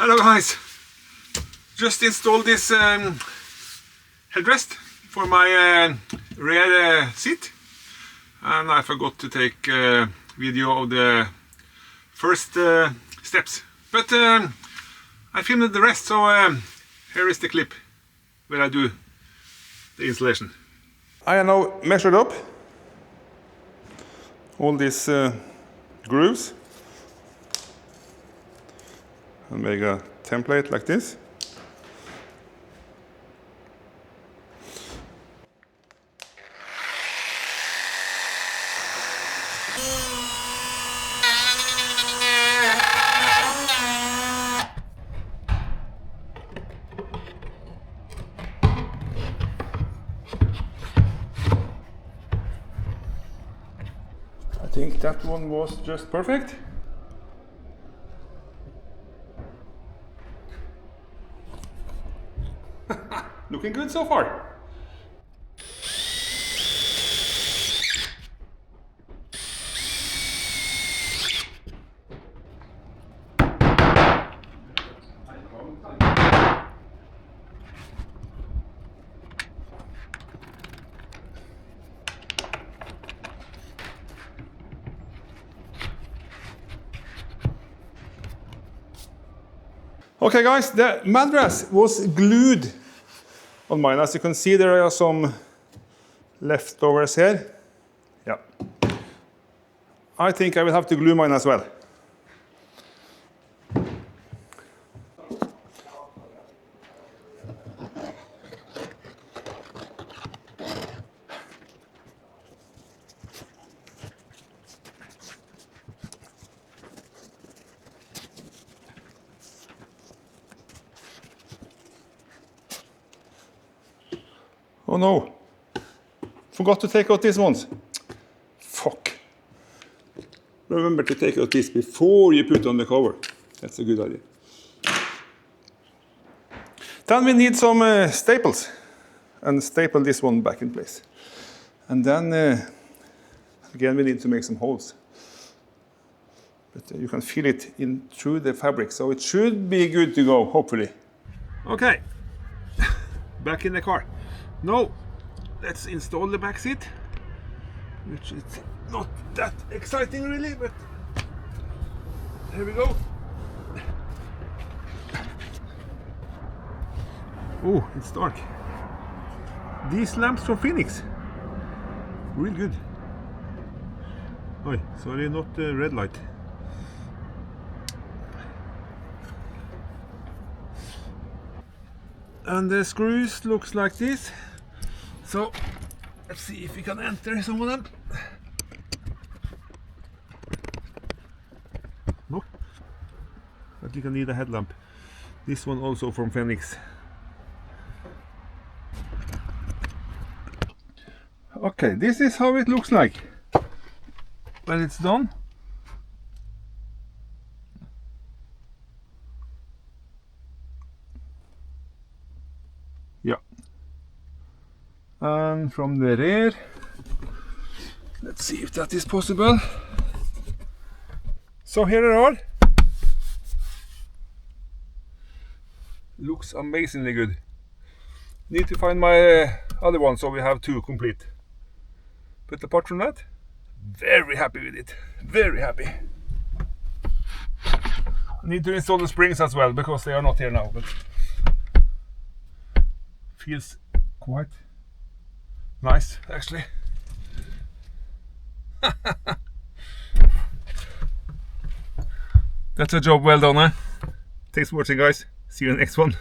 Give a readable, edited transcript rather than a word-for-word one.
Hello guys, just installed this headrest for my rear seat, and I forgot to take a video of the first steps, but I filmed the rest, so here is the clip where I do the installation. I have now measured up all these grooves and make a template like this. I think that one was just perfect. Looking good so far. Okay guys, the mattress was glued on mine. As you can see, there are some leftovers here. Yeah. I think I will have to glue mine as well. Oh no, forgot to take out these ones. Fuck. Remember to take out this before you put on the cover. That's a good idea. Then we need some staples and staple this one back in place. And then again we need to make some holes. But you can feel it in through the fabric, so it should be good to go, hopefully. Okay, back in the car. Now, let's install the back seat, which is not that exciting really, but here we go. Oh, it's dark. These lamps from Phoenix, real good. Oh, sorry, not the red light. And the screws looks like this. So let's see if we can enter some of them. No, but you can need a headlamp. This one also from Phoenix. Okay, this is how it looks like when it's done. Yeah. And from the rear, let's see if that is possible. So here they are. Looks amazingly good. Need to find my other one, so we have two complete. But apart from that, very happy with it. Very happy. I need to install the springs as well, because they are not here now. But feels quite nice, actually. That's a job well done, eh? Thanks for watching, guys. See you in the next one.